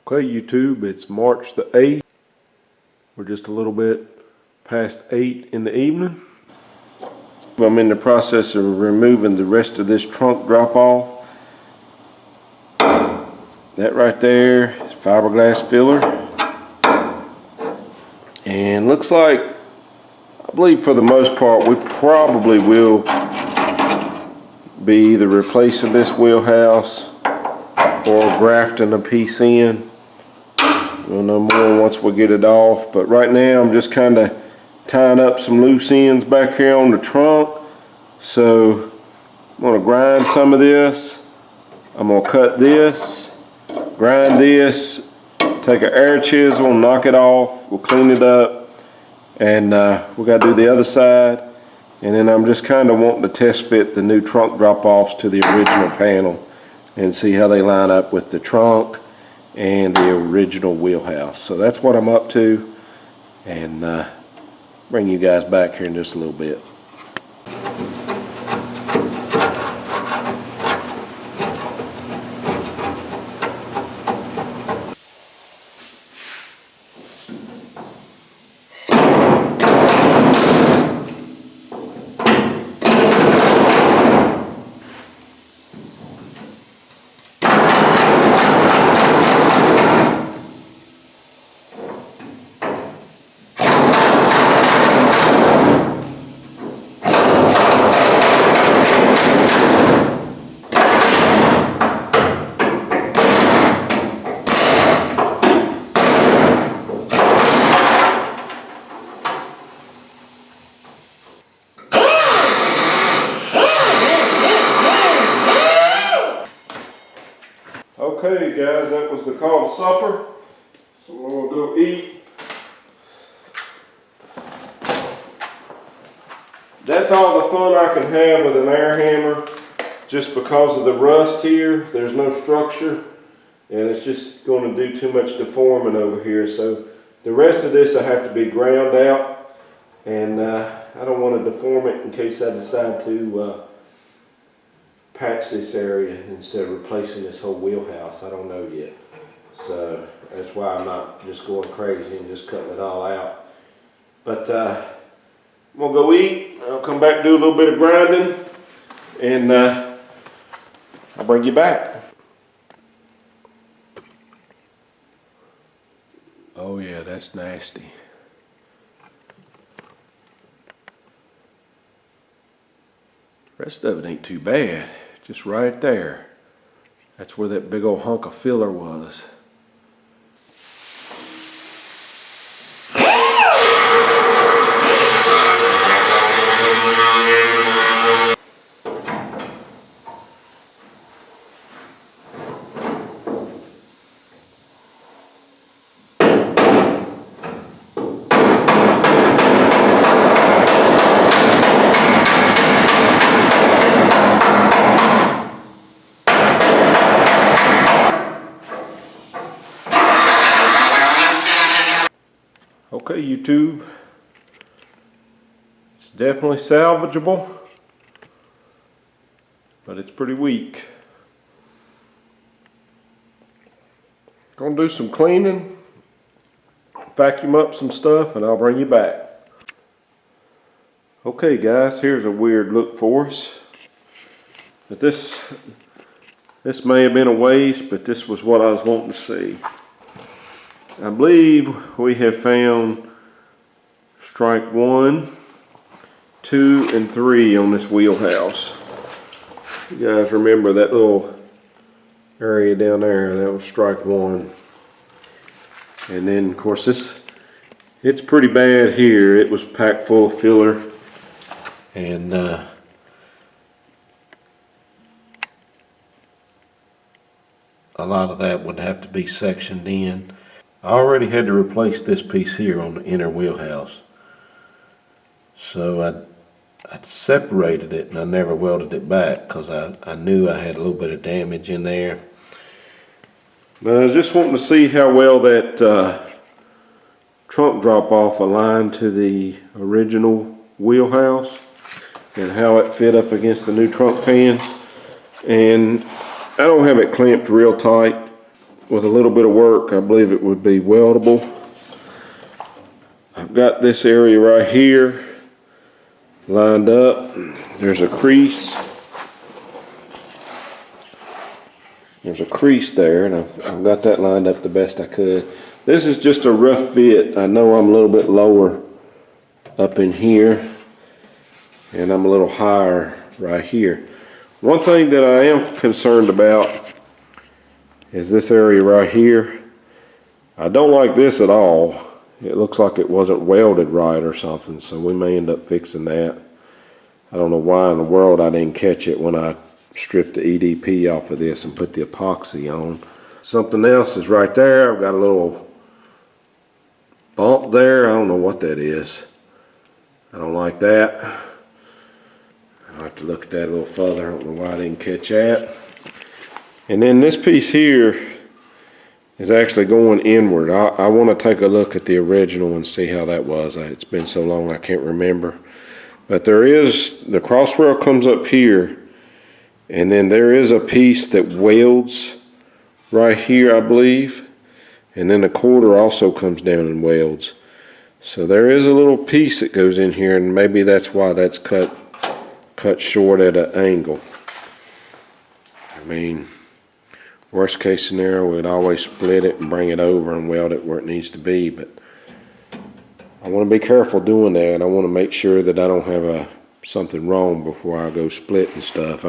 Okay, YouTube, it's March the 8th. We're just a little bit past 8 in the evening. I'm in the process of removing the rest of this trunk drop off. That right there is fiberglass filler. And looks like, I believe for the most part, we probably will be either replacing this wheelhouse or grafting a piece in. We'll know more once we get it off, but right now I'm just kind of tying up some loose ends back here on the trunk. So I'm going to grind some of this. I'm going to cut this, grind this, take an air chisel, knock it off, we'll clean it up, and we got to do the other side. And then I'm just kind of wanting to test fit the new trunk drop-offs to the original panel and see how they line up with the trunk and the original wheelhouse. So that's what I'm up to, and bring you guys back here in just a little bit. Okay guys, that was the call to supper, so we'll go eat. That's all the fun I can have with an air hammer, just because of the rust here. There's no structure, and it's just going to do too much deforming over here. So the rest of this I have to be ground out, and I don't want to deform it in case I decide to patch this area instead of replacing this whole wheelhouse. I don't know yet. So that's why I'm not just going crazy and just cutting it all out. But I'm gonna go eat. I'll come back and do a little bit of grinding, and I'll bring you back. Oh yeah, that's nasty. Rest of it ain't too bad. Just right there. That's where that big old hunk of filler was. Okay, YouTube, it's definitely salvageable, but it's pretty weak. Gonna do some cleaning, vacuum up some stuff, and I'll bring you back. Okay guys, here's a weird look for us. But this may have been a waste, but this was what I was wanting to see. I believe we have found strike 1, 2, and 3 on this wheelhouse. You guys remember that little area down there? That was strike 1. And then of course it's pretty bad here. It was packed full of filler, and a lot of that would have to be sectioned in. I already had to replace this piece here on the inner wheelhouse. So I separated it, and I never welded it back because I knew I had a little bit of damage in there. But I was just wanting to see how well that trunk drop off aligned to the original wheelhouse and how it fit up against the new trunk pan. And I don't have it clamped real tight. with a little bit of work, I believe it would be weldable. I've got this area right here lined up. There's a crease. There's a crease there, and I've got that lined up the best I could. This is just a rough fit. I know I'm a little bit lower up in here, and I'm a little higher right here. One thing that I am concerned about is this area right here. I don't like this at all. It looks like it wasn't welded right or something, so we may end up fixing that. I don't know why in the world I didn't catch it when I stripped the EDP off of this and put the epoxy on. Something else is right there. I've got a little bump there. I don't know what that is. I don't like that. I'll have to look at that a little further. I don't know why I didn't catch that. And then this piece here is actually going inward. I want to take a look at the original and see how that was. It's been so long I can't remember. But there is, the cross rail comes up here, and then there is a piece that welds right here, I believe. And then the quarter also comes down and welds. So there is a little piece that goes in here, and maybe that's why that's cut short at an angle. I mean, worst case scenario, we'd always split it and bring it over and weld it where it needs to be, but I want to be careful doing that. I want to make sure that I don't have something wrong before I go splitting stuff.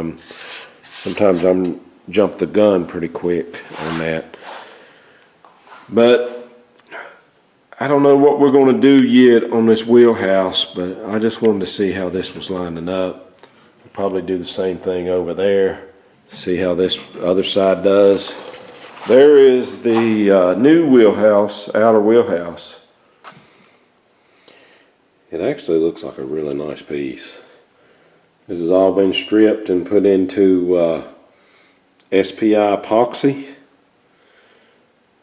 Sometimes I'm jump the gun pretty quick on that. But I don't know what we're going to do yet on this wheelhouse, but I just wanted to see how this was lining up. I'll probably do the same thing over there. See how this other side does. There is the new wheelhouse, outer wheelhouse. It actually looks like a really nice piece. This has all been stripped and put into SPI epoxy.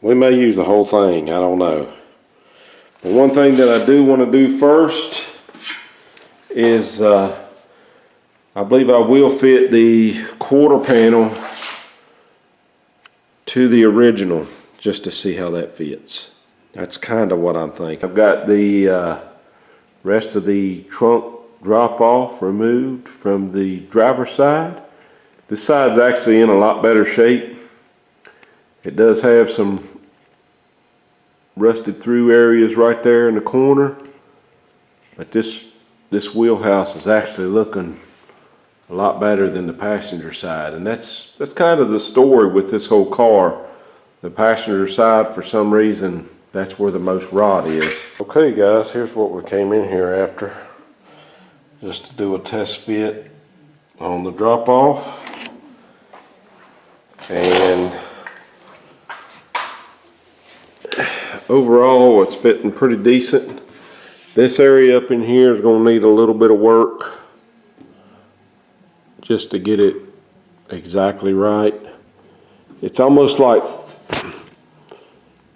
We may use the whole thing, I don't know. But one thing that I do want to do first is I believe I will fit the quarter panel to the original just to see how that fits. That's kind of what I'm thinking. I've got the rest of the trunk drop off removed from the driver's side. This side's actually in a lot better shape. It does have some rusted through areas right there in the corner, but this wheelhouse is actually looking a lot better than the passenger side, and that's kind of the story with this whole car. The passenger side, for some reason, that's where the most rot is. Okay guys, here's what we came in here after, just to do a test fit on the drop off. And overall it's fitting pretty decent. This area up in here is going to need a little bit of work just to get it exactly right. It's almost like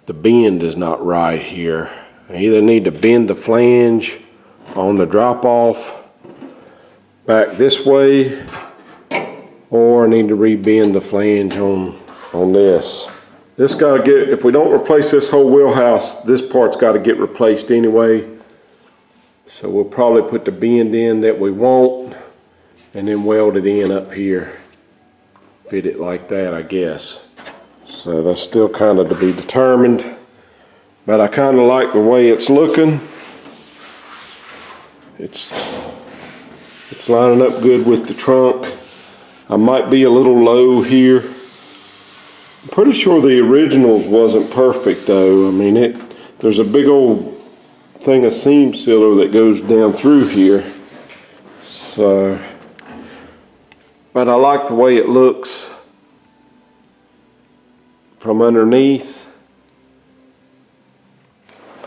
the bend is not right here. I either need to bend the flange on the drop off back this way, or I need to re-bend the flange on this. This gotta get, if we don't replace this whole wheelhouse, this part's gotta get replaced anyway. So we'll probably put the bend in that we want and then weld it in up here. Fit it like that, I guess. So that's still kind of to be determined, but I kind of like the way it's looking. It's lining up good with the trunk. I might be a little low here. I'm pretty sure the original wasn't perfect though. I mean, there's a big old thing of seam sealer that goes down through here. So, but I like the way it looks from underneath.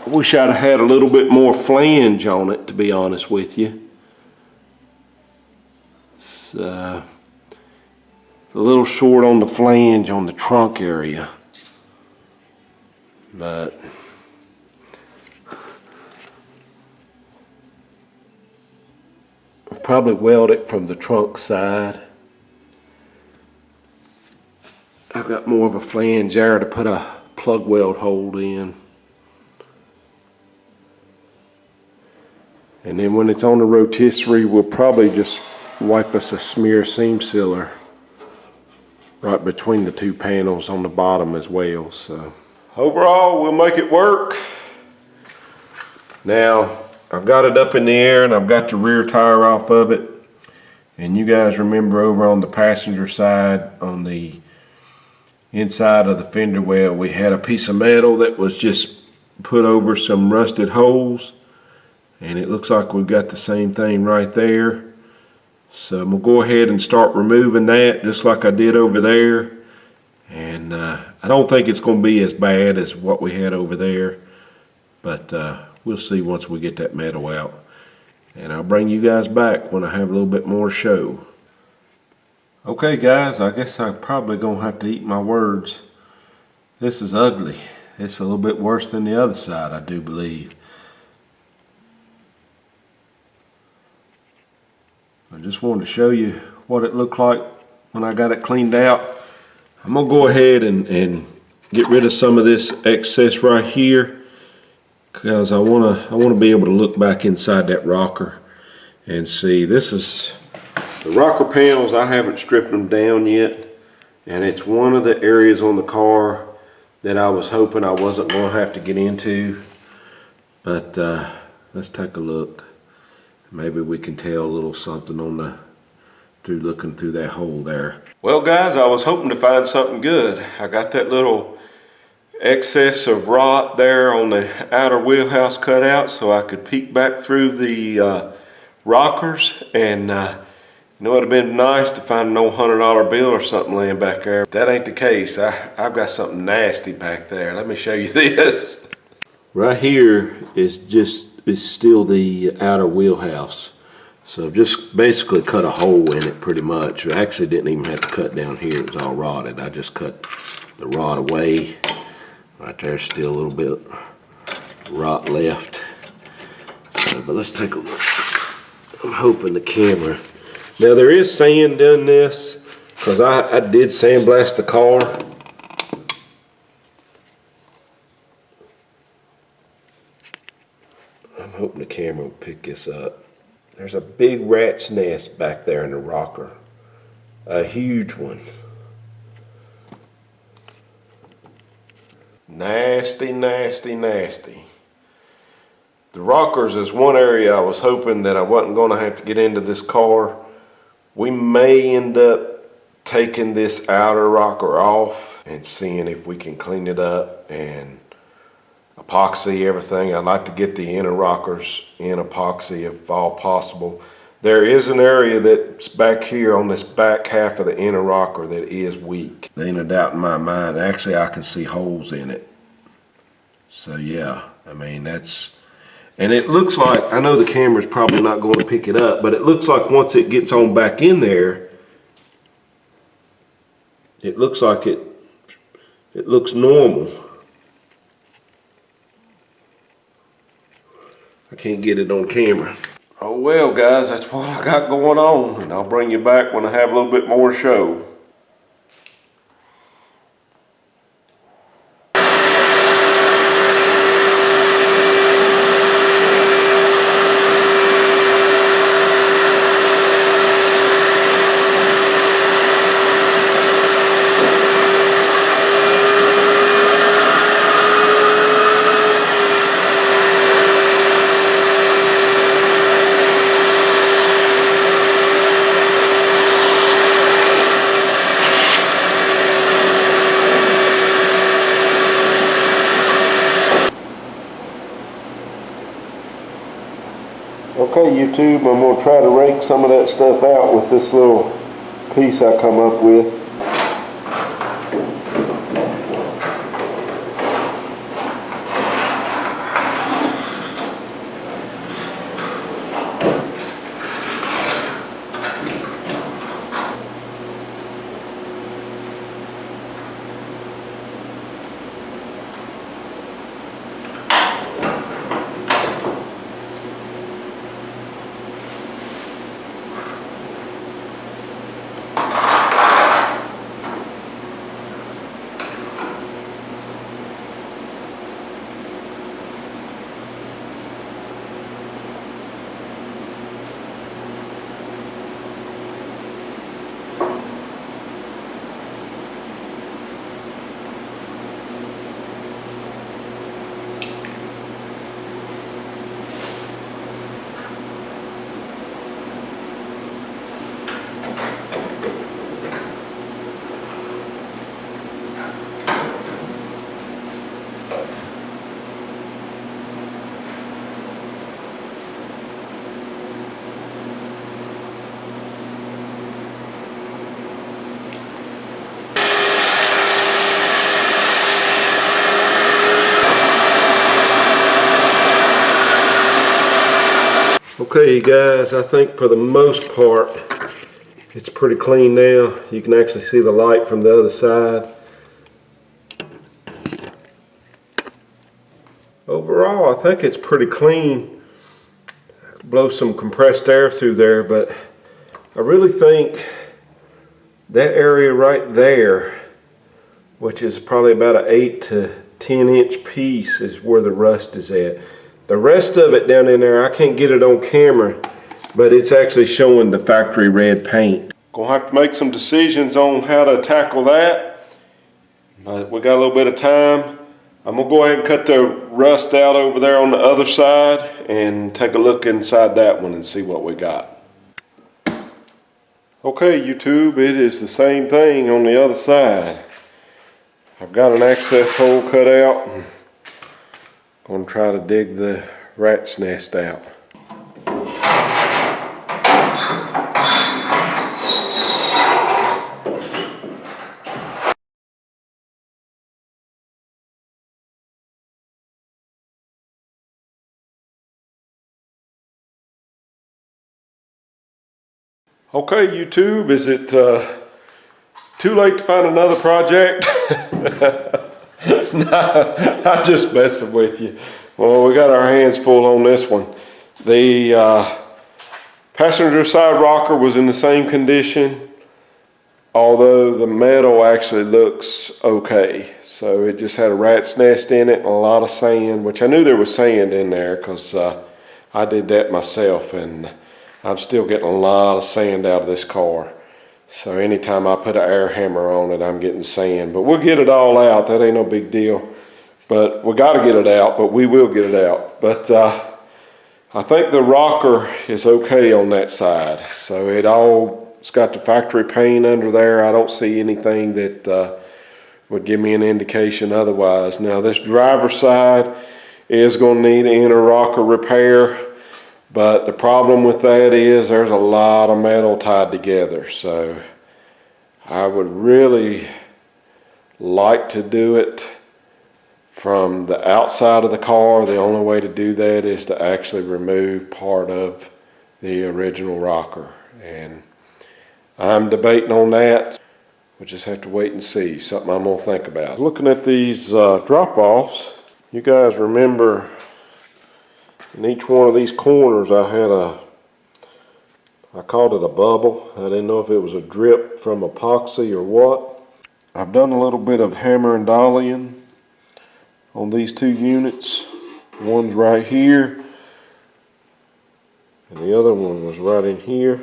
I wish I'd have had a little bit more flange on it, to be honest with you. It's a little short on the flange on the trunk area, but I'll probably weld it from the trunk side. I've got more of a flange there to put a plug weld hole in. And then when it's on the rotisserie, we'll probably just wipe us a smear seam sealer right between the two panels on the bottom as well. So overall, we'll make it work. Now, I've got it up in the air and I've got the rear tire off of it. And you guys remember over on the passenger side, on the inside of the fender well, we had a piece of metal that was just put over some rusted holes. And it looks like we've got the same thing right there. So I'm gonna go ahead and start removing that just like I did over there. And I don't think it's gonna be as bad as what we had over there. But we'll see once we get that metal out. And I'll bring you guys back when I have a little bit more to show. Okay guys, I guess I'm probably gonna have to eat my words. This is ugly. It's a little bit worse than the other side, I do believe. I just wanted to show you what it looked like when I got it cleaned out. I'm gonna go ahead and get rid of some of this excess right here, because I wanna be able to look back inside that rocker and see. This is the rocker panels. I haven't stripped them down yet, and it's one of the areas on the car that I was hoping I wasn't gonna have to get into. But let's take a look. Maybe we can tell a little something on through looking through that hole there. Well guys, I was hoping to find something good. I got that little excess of rot there on the outer wheelhouse cut out so I could peek back through the rockers, and you know, it would have been nice to find an old $100 bill or something laying back there. But that ain't the case. I've got something nasty back there. Let me show you this. Right here is still the outer wheelhouse. So just basically cut a hole in it pretty much. I actually didn't even have to cut down here. It was all rotted. I just cut the rot away. Right there's still a little bit of rot left. So, but let's take a look. I'm hoping the camera. Now there is sand in this because I did sandblast the car. I'm hoping the camera will pick this up. There's a big rat's nest back there in the rocker. A huge one. Nasty, nasty, nasty. The rockers is one area I was hoping that I wasn't going to have to get into this car. We may end up taking this outer rocker off and seeing if we can clean it up and epoxy everything. I'd like to get the inner rockers in epoxy if all possible. There is an area that's back here on this back half of the inner rocker that is weak. There ain't a doubt in my mind. Actually, I can see holes in it. So yeah, I mean, that's, and it looks like, I know the camera's probably not going to pick it up, but it looks like once it gets on back in there, it looks like it looks normal. I can't get it on camera. Oh well guys, that's what I got going on, and I'll bring you back when I have a little bit more to show. Okay YouTube, I'm going to try to rake some of that stuff out with this little piece I come up with. Okay guys, I think for the most part it's pretty clean now. You can actually see the light from the other side. Overall, I think it's pretty clean. Blow some compressed air through there, but I really think that area right there, which is probably about an 8 to 10 inch piece, is where the rust is at. The rest of it down in there, I can't get it on camera, but it's actually showing the factory red paint. Gonna have to make some decisions on how to tackle that, but we got a little bit of time. I'm gonna go ahead and cut the rust out over there on the other side and take a look inside that one and see what we got. Okay YouTube, it is the same thing on the other side. I've got an access hole cut out. I'm gonna try to dig the rat's nest out. Okay YouTube, is it too late to find another project? No, I'm just messing with you. Well, we got our hands full on this one. The passenger side rocker was in the same condition, although the metal actually looks okay. So it just had a rat's nest in it and a lot of sand, which I knew there was sand in there because I did that myself, and I'm still getting a lot of sand out of this car. So anytime I put an air hammer on it, I'm getting sand. But we'll get it all out. That ain't no big deal. But we got to get it out, but we will get it out. But I think the rocker is okay on that side. So it's got the factory paint under there. I don't see anything that would give me an indication otherwise. Now this driver's side is going to need an inner rocker repair. But the problem with that is there's a lot of metal tied together. So I would really like to do it from the outside of the car. The only way to do that is to actually remove part of the original rocker. And I'm debating on that. We'll just have to wait and see. Something I'm going to think about. Looking at these drop-offs, you guys remember in each one of these corners I had I called it a bubble. I didn't know if it was a drip from epoxy or what. I've done a little bit of hammer and dollying on these two units. One's right here and the other one was right in here.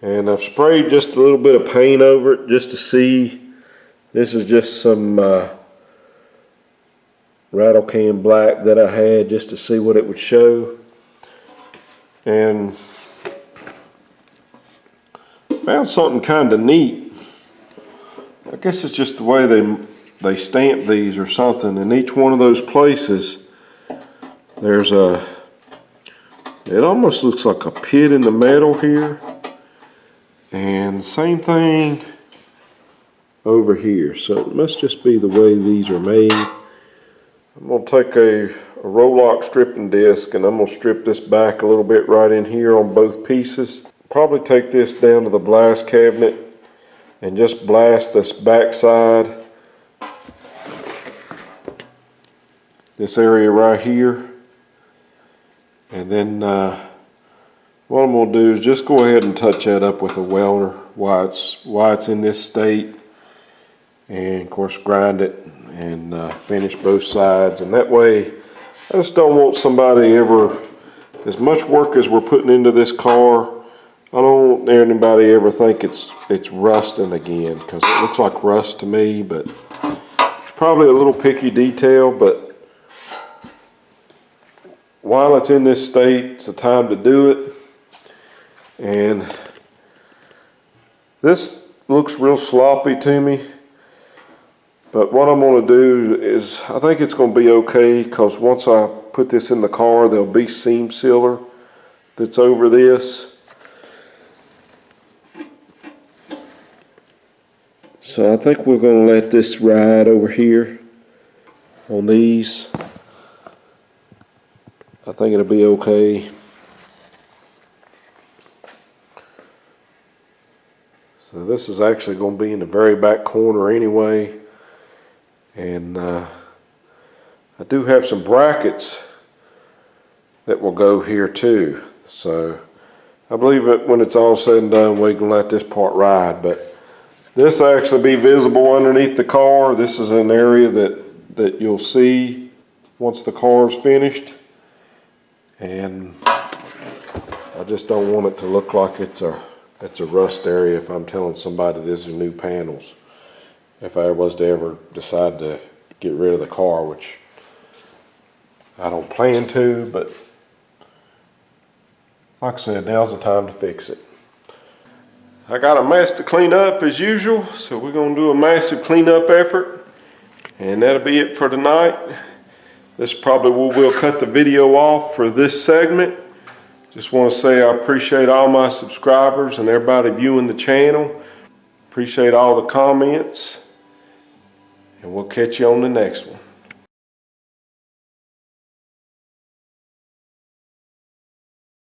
And I've sprayed just a little bit of paint over it just to see. This is just some rattle can black that I had just to see what it would show, and found something kind of neat. I guess it's just the way they stamp these or something. In each one of those places there's it almost looks like a pit in the metal here, and same thing over here. So it must just be the way these are made. I'm going to take a Roll-Lock stripping disc and I'm going to strip this back a little bit right in here on both pieces. Probably take this down to the blast cabinet and just blast this back side, this area right here. And then what I'm going to do is just go ahead and touch that up with a welder while it's in this state, and of course grind it and finish both sides. And that way I just don't want somebody ever, as much work as we're putting into this car, I don't want anybody ever think it's rusting again, because it looks like rust to me. But it's probably a little picky detail, but while it's in this state, it's the time to do it. And this looks real sloppy to me. But what I'm going to do is, I think it's going to be okay, because once I put this in the car, there'll be seam sealer that's over this. So I think we're going to let this ride over here on these. I think it'll be okay. So this is actually going to be in the very back corner anyway. And I do have some brackets that will go here too. So I believe that when it's all said and done, we can let this part ride. But this will actually be visible underneath the car. This is an area that you'll see once the car is finished. And I just don't want it to look like it's a rust area if I'm telling somebody this is new panels. If I was to ever decide to get rid of the car, which I don't plan to, but like I said, now's the time to fix it. I got a mess to clean up as usual, so we're gonna do a massive cleanup effort, and that'll be it for tonight. This probably we'll cut the video off for this segment. Just want to say I appreciate all my subscribers and everybody viewing the channel. Appreciate all the comments, and we'll catch you on the next one.